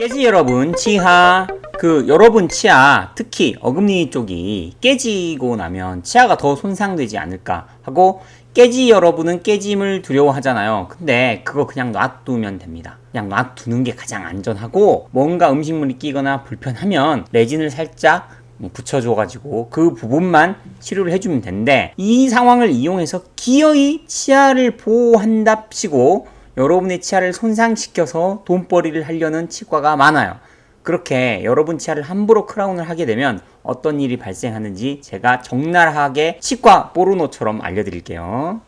깨지 여러분 치아 여러분 치아 특히 어금니 쪽이 깨지고 나면 치아가 더 손상되지 않을까 하고 깨지 여러분은 깨짐을 두려워하잖아요. 근데 그거 그냥 놔두면 됩니다. 그냥 놔두는 게 가장 안전하고 뭔가 음식물이 끼거나 불편하면 레진을 살짝 붙여줘가지고 그 부분만 치료를 해주면 되는데 이 상황을 이용해서 기어이 치아를 보호한답시고 여러분의 치아를 손상시켜서 돈벌이를 하려는 치과가 많아요. 그렇게 여러분 치아를 함부로 크라운을 하게 되면 어떤 일이 발생하는지 제가 적나라하게 치과 포르노처럼 알려드릴게요.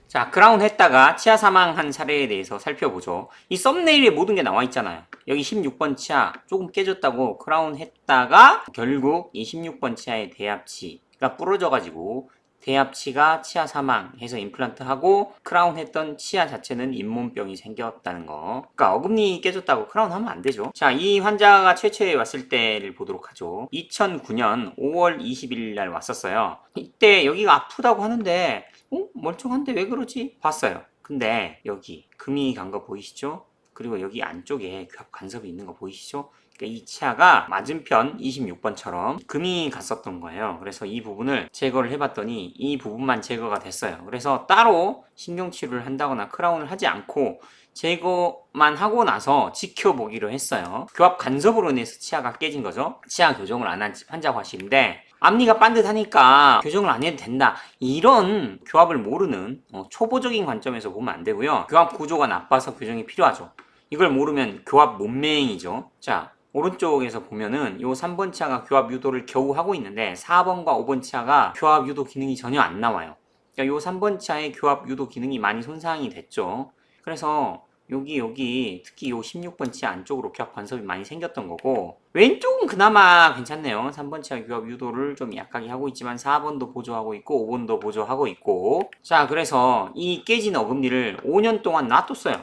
자, 크라운 했다가 치아 사망한 사례에 대해서 살펴보죠. 이 썸네일에 모든 게 나와 있잖아요. 여기 16번 치아 조금 깨졌다고 크라운 했다가 결국 이 16번 치아의 대합치가 부러져가지고 대합치가 치아 사망해서 임플란트 하고 크라운 했던 치아 자체는 잇몸병이 생겼다는 거. 그러니까 어금니 깨졌다고 크라운 하면 안 되죠. 자, 이 환자가 최초에 왔을 때를 보도록 하죠. 2009년 5월 20일 날 왔었어요. 이때 여기가 아프다고 하는데 멀쩡한데 왜 그러지? 봤어요. 근데 여기 금이 간 거 보이시죠? 그리고 여기 안쪽에 교합 간섭이 있는 거 보이시죠? 그러니까 이 치아가 맞은편 26번처럼 금이 갔었던 거예요. 그래서 이 부분을 제거를 해봤더니 이 부분만 제거가 됐어요. 그래서 따로 신경치료를 한다거나 크라운을 하지 않고 제거만 하고 나서 지켜보기로 했어요. 교합 간섭으로 인해서 치아가 깨진 거죠. 치아 교정을 안 한 환자 화실인데 앞니가 반듯하니까 교정을 안 해도 된다. 이런 교합을 모르는 초보적인 관점에서 보면 안 되고요. 교합 구조가 나빠서 교정이 필요하죠. 이걸 모르면 교합 문맹이죠. 자, 오른쪽에서 보면은 요 3번 치아가 교합 유도를 겨우 하고 있는데 4번과 5번 치아가 교합 유도 기능이 전혀 안 나와요. 그러니까 요 3번 치아의 교합 유도 기능이 많이 손상이 됐죠. 그래서 여기 특히 요 16번 치아 안쪽으로 교합 간섭이 많이 생겼던 거고 왼쪽은 그나마 괜찮네요. 3번 치아 교합 유도를 좀 약하게 하고 있지만 4번도 보조하고 있고 5번도 보조하고 있고 자, 그래서 이 깨진 어금니를 5년 동안 놔뒀어요.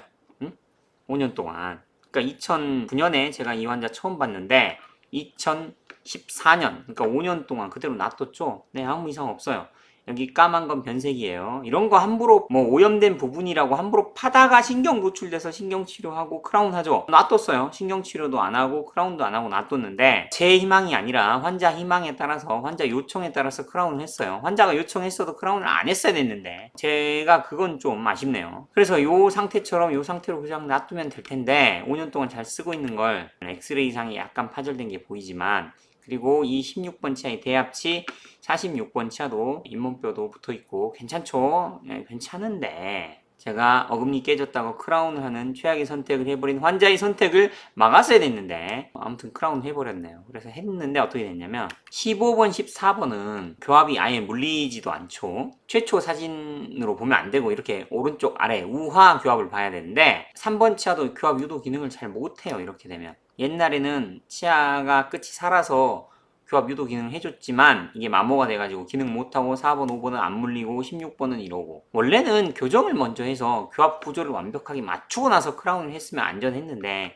5년 동안. 그러니까 2009년에 제가 이 환자 처음 봤는데 2014년, 그러니까 5년 동안 그대로 놔뒀죠. 네, 아무 이상 없어요. 여기 까만 건 변색이에요. 이런 거 함부로 오염된 부분이라고 함부로 파다가 신경 노출돼서 신경치료하고 크라운 하죠. 놔뒀어요. 신경치료도 안 하고 크라운도 안 하고 놔뒀는데 제 희망이 아니라 환자 희망에 따라서 환자 요청에 따라서 크라운을 했어요. 환자가 요청했어도 크라운을 안 했어야 됐는데 제가 그건 좀 아쉽네요. 그래서 요 상태처럼 요 상태로 그냥 놔두면 될 텐데 5년 동안 잘 쓰고 있는 걸 엑스레이상에 약간 파절된 게 보이지만 그리고 이 16번 치아의 대합치 46번 치아도 잇몸뼈도 붙어있고 괜찮죠? 네, 괜찮은데 제가 어금니 깨졌다고 크라운을 하는 최악의 선택을 해버린 환자의 선택을 막았어야 됐는데 아무튼 크라운을 해버렸네요. 그래서 했는데 어떻게 됐냐면 15번, 14번은 교합이 아예 물리지도 않죠. 최초 사진으로 보면 안 되고 이렇게 오른쪽 아래 우하 교합을 봐야 되는데 3번 치아도 교합 유도 기능을 잘 못해요. 이렇게 되면 옛날에는 치아가 끝이 살아서 교합 유도 기능을 해줬지만 이게 마모가 돼가지고 기능 못하고 4번, 5번은 안 물리고 16번은 이러고 원래는 교정을 먼저 해서 교합 구조를 완벽하게 맞추고 나서 크라운을 했으면 안전했는데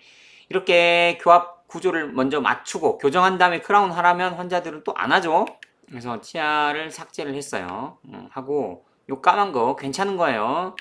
이렇게 교합 구조를 먼저 맞추고 교정한 다음에 크라운 하라면 환자들은 또 안 하죠. 그래서 치아를 삭제를 했어요. 하고 요 까만 거 괜찮은 거예요.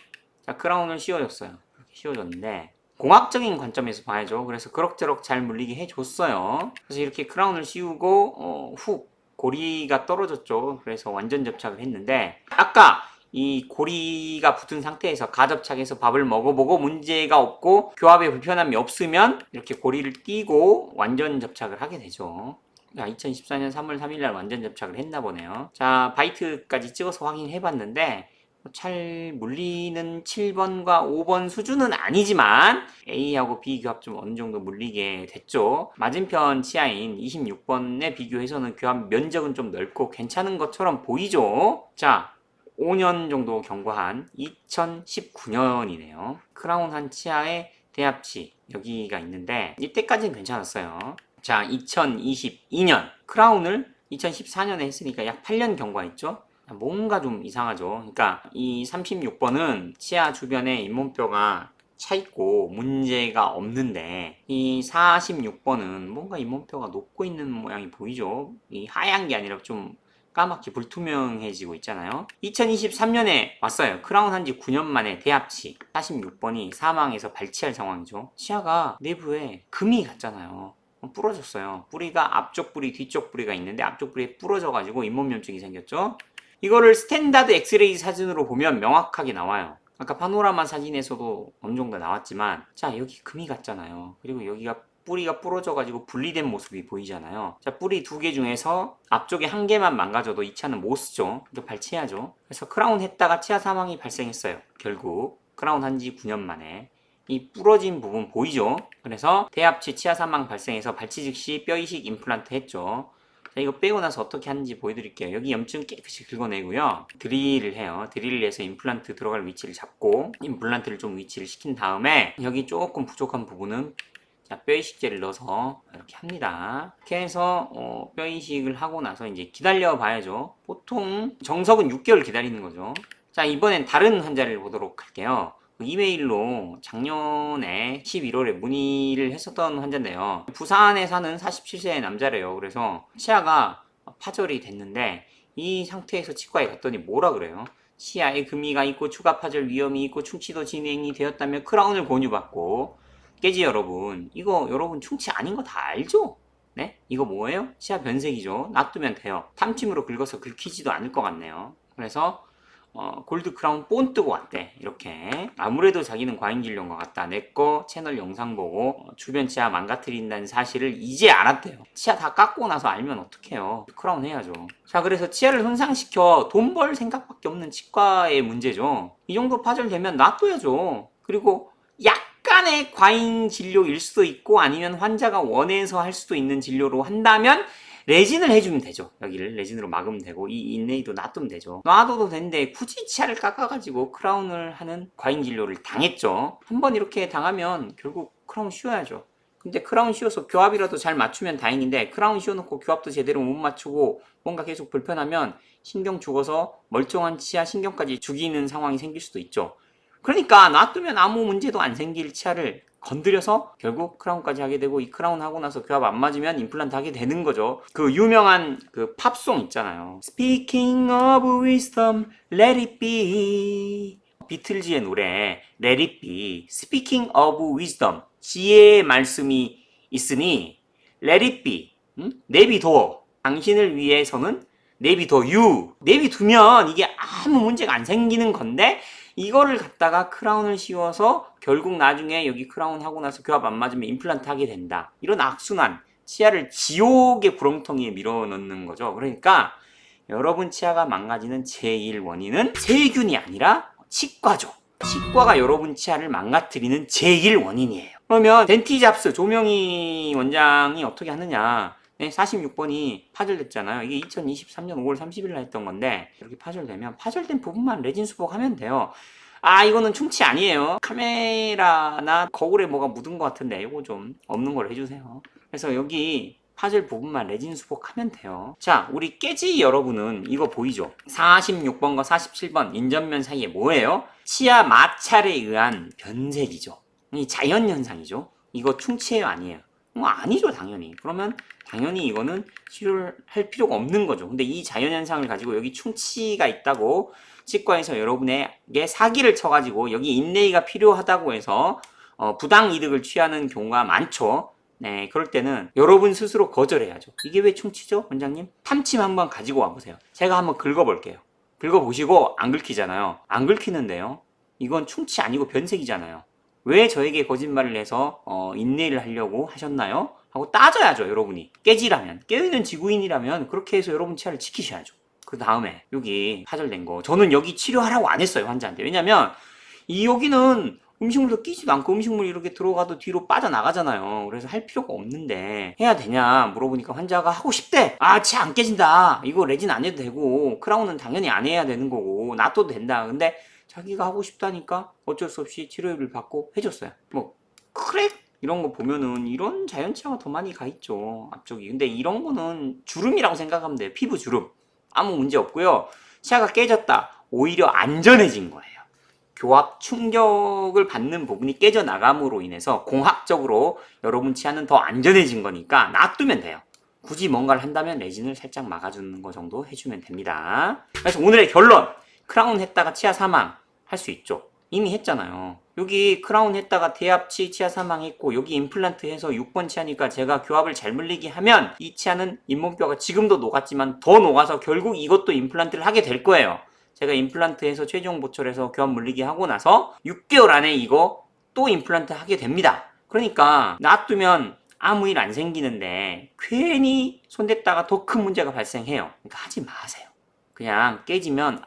자, 크라운을 씌워줬어요. 이렇게 씌워줬는데 공학적인 관점에서 봐야죠. 그래서 그럭저럭 잘 물리게 해줬어요. 그래서 이렇게 크라운을 씌우고 훅 고리가 떨어졌죠. 그래서 완전 접착을 했는데 아까 이 고리가 붙은 상태에서 가접착해서 밥을 먹어보고 문제가 없고 교합에 불편함이 없으면 이렇게 고리를 띄고 완전 접착을 하게 되죠. 2014년 3월 3일 날 완전 접착을 했나 보네요. 자, 바이트까지 찍어서 확인해 봤는데 잘 물리는 7번과 5번 수준은 아니지만 A하고 B 교합 좀 어느 정도 물리게 됐죠. 맞은편 치아인 26번에 비교해서는 교합 면적은 좀 넓고 괜찮은 것처럼 보이죠. 자, 5년 정도 경과한 2019년이네요. 크라운 한 치아의 대합치 여기가 있는데 이때까지는 괜찮았어요. 자, 2022년 크라운을 2014년에 했으니까 약 8년 경과했죠. 뭔가 좀 이상하죠. 그러니까 이 36번은 치아 주변에 잇몸뼈가 차 있고 문제가 없는데 이 46번은 뭔가 잇몸뼈가 높고 있는 모양이 보이죠. 이 하얀 게 아니라 좀 까맣게 불투명해지고 있잖아요. 2023년에 왔어요. 크라운 한 지 9년 만에 대합치 46번이 사망해서 발치할 상황이죠. 치아가 내부에 금이 갔잖아요. 부러졌어요. 뿌리가 앞쪽 뿌리, 뒤쪽 뿌리가 있는데 앞쪽 뿌리에 부러져가지고 잇몸염증이 생겼죠. 이거를 스탠다드 엑스레이 사진으로 보면 명확하게 나와요. 아까 파노라마 사진에서도 어느 정도 나왔지만, 자, 여기 금이 갔잖아요. 그리고 여기가 뿌리가 부러져가지고 분리된 모습이 보이잖아요. 자, 뿌리 2개 중에서 앞쪽에 1개만 망가져도 이 차는 못 쓰죠. 또 발치해야죠. 그래서 크라운 했다가 치아 사망이 발생했어요. 결국 크라운 한 지 9년 만에. 이 부러진 부분 보이죠? 그래서 대합치 치아 사망 발생해서 발치 즉시 뼈 이식 임플란트 했죠. 자, 이거 빼고 나서 어떻게 하는지 보여드릴게요. 여기 염증 깨끗이 긁어내고요. 드릴을 해요. 드릴을 해서 임플란트 들어갈 위치를 잡고 임플란트를 좀 위치를 시킨 다음에 여기 조금 부족한 부분은 자, 뼈 이식제를 넣어서 이렇게 합니다. 이렇게 해서 뼈 이식을 하고 나서 이제 기다려 봐야죠. 보통 정석은 6개월 기다리는 거죠. 자, 이번엔 다른 환자를 보도록 할게요. 이메일로 작년에 11월에 문의를 했었던 환자인데요. 부산에 사는 47세의 남자래요. 그래서 치아가 파절이 됐는데 이 상태에서 치과에 갔더니 뭐라 그래요? 치아에 금이가 있고 추가 파절 위험이 있고 충치도 진행이 되었다며 크라운을 권유받고. 깨지 여러분, 이거 여러분 충치 아닌 거 다 알죠? 네? 이거 뭐예요? 치아 변색이죠. 놔두면 돼요. 탐침으로 긁어서 긁히지도 않을 것 같네요. 그래서 골드 크라운 본 뜨고 왔대. 이렇게. 아무래도 자기는 과잉진료인 것 같다. 내거 채널 영상 보고 주변 치아 망가뜨린다는 사실을 이제 알았대요. 치아 다 깎고 나서 알면 어떡해요. 크라운 해야죠. 자, 그래서 치아를 손상시켜 돈 벌 생각밖에 없는 치과의 문제죠. 이 정도 파절되면 놔둬야죠. 그리고 약간의 과잉 진료일 수도 있고 아니면 환자가 원해서 할 수도 있는 진료로 한다면 레진을 해주면 되죠. 여기를 레진으로 막으면 되고 이 인레이도 놔두면 되죠. 놔둬도 되는데 굳이 치아를 깎아가지고 크라운을 하는 과잉 진료를 당했죠. 한번 이렇게 당하면 결국 크라운 씌워야죠. 근데 크라운 씌워서 교합이라도 잘 맞추면 다행인데 크라운 씌워놓고 교합도 제대로 못 맞추고 뭔가 계속 불편하면 신경 죽어서 멀쩡한 치아 신경까지 죽이는 상황이 생길 수도 있죠. 그러니까 놔두면 아무 문제도 안 생길 치아를 건드려서 결국 크라운까지 하게 되고 이 크라운 하고 나서 교합 안 맞으면 임플란트 하게 되는 거죠. 그 유명한 그 팝송 있잖아요. Speaking of wisdom, let it be. 비틀즈의 노래 Let it be. Speaking of wisdom. 지혜의 말씀이 있으니 Let it be. 내비둬. 당신을 위해서는 내비둬. you. 내비두면 이게 아무 문제가 안 생기는 건데 이거를 갖다가 크라운을 씌워서 결국 나중에 여기 크라운 하고 나서 교합 안 맞으면 임플란트 하게 된다. 이런 악순환, 치아를 지옥의 구렁텅이에 밀어넣는 거죠. 그러니까 여러분 치아가 망가지는 제일 원인은 세균이 아니라 치과죠. 치과가 여러분 치아를 망가뜨리는 제일 원인이에요. 그러면 덴티잡스 조명희 원장이 어떻게 하느냐. 네, 46번이 파절됐잖아요. 이게 2023년 5월 30일 날 했던 건데 이렇게 파절되면 파절된 부분만 레진 수복하면 돼요. 아, 이거는 충치 아니에요. 카메라나 거울에 뭐가 묻은 것 같은데 이거 좀 없는 걸 해주세요. 그래서 여기 파절 부분만 레진 수복하면 돼요. 자, 우리 깨지 여러분은 이거 보이죠? 46번과 47번 인전면 사이에 뭐예요? 치아 마찰에 의한 변색이죠. 이 자연현상이죠. 이거 충치예요, 아니에요? 아니죠, 당연히. 그러면 당연히 이거는 치료를 할 필요가 없는 거죠. 근데 이 자연현상을 가지고 여기 충치가 있다고 치과에서 여러분에게 사기를 쳐가지고 여기 인레이가 필요하다고 해서 부당 이득을 취하는 경우가 많죠. 네, 그럴 때는 여러분 스스로 거절해야죠. 이게 왜 충치죠, 원장님? 탐침 한번 가지고 와보세요. 제가 한번 긁어볼게요. 긁어보시고 안 긁히잖아요. 안 긁히는데요. 이건 충치 아니고 변색이잖아요. 왜 저에게 거짓말을 해서 인내를 하려고 하셨나요? 하고 따져야죠, 여러분이. 깨지라면, 깨어있는 지구인이라면 그렇게 해서 여러분 치아를 지키셔야죠. 그 다음에 여기 파절된 거, 저는 여기 치료하라고 안 했어요, 환자한테. 왜냐면 이 여기는 음식물도 끼지도 않고 음식물이 이렇게 들어가도 뒤로 빠져나가잖아요. 그래서 할 필요가 없는데 해야 되냐 물어보니까 환자가 하고 싶대. 아, 치아 안 깨진다. 이거 레진 안 해도 되고 크라운은 당연히 안 해야 되는 거고 놔둬도 된다. 근데 자기가 하고 싶다니까 어쩔 수 없이 치료를 받고 해줬어요. 뭐 크랙 이런 거 보면은 이런 자연치아가 더 많이 가 있죠, 앞쪽이. 근데 이런 거는 주름이라고 생각하면 돼요. 피부 주름. 아무 문제 없고요. 치아가 깨졌다. 오히려 안전해진 거예요. 교합 충격을 받는 부분이 깨져나감으로 인해서 공학적으로 여러분 치아는 더 안전해진 거니까 놔두면 돼요. 굳이 뭔가를 한다면 레진을 살짝 막아주는 거 정도 해주면 됩니다. 그래서 오늘의 결론! 크라운 했다가 치아 사망 할 수 있죠. 이미 했잖아요. 여기 크라운 했다가 대합치 치아 사망했고 여기 임플란트 해서 6번 치아니까 제가 교합을 잘 물리게 하면 이 치아는 잇몸뼈가 지금도 녹았지만 더 녹아서 결국 이것도 임플란트를 하게 될 거예요. 제가 임플란트해서 최종 보철해서 교합 물리게 하고 나서 6개월 안에 이거 또 임플란트 하게 됩니다. 그러니까 놔두면 아무 일 안 생기는데 괜히 손댔다가 더 큰 문제가 발생해요. 그러니까 하지 마세요. 그냥 깨지면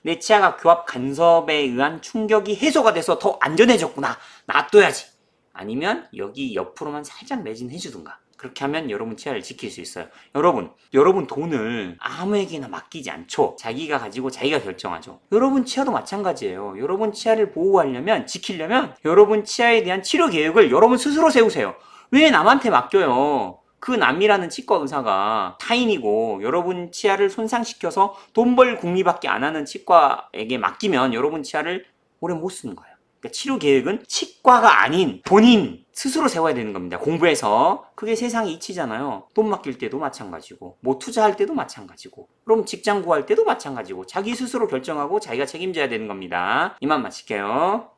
내 치아가 교합 간섭에 의한 충격이 해소가 돼서 더 안전해졌구나. 놔둬야지. 아니면 여기 옆으로만 살짝 매진해주든가. 그렇게 하면 여러분 치아를 지킬 수 있어요. 여러분 돈을 아무에게나 맡기지 않죠. 자기가 가지고 자기가 결정하죠. 여러분 치아도 마찬가지예요. 여러분 치아를 보호하려면, 지키려면 여러분 치아에 대한 치료 계획을 여러분 스스로 세우세요. 왜 남한테 맡겨요? 그 남이라는 치과 의사가 타인이고 여러분 치아를 손상시켜서 돈 벌 궁리밖에 안 하는 치과에게 맡기면 여러분 치아를 오래 못 쓰는 거예요. 그러니까 치료 계획은 치과가 아닌 본인 스스로 세워야 되는 겁니다. 공부해서. 그게 세상의 이치잖아요. 돈 맡길 때도 마찬가지고 뭐 투자할 때도 마찬가지고 그럼 직장 구할 때도 마찬가지고 자기 스스로 결정하고 자기가 책임져야 되는 겁니다. 이만 마칠게요.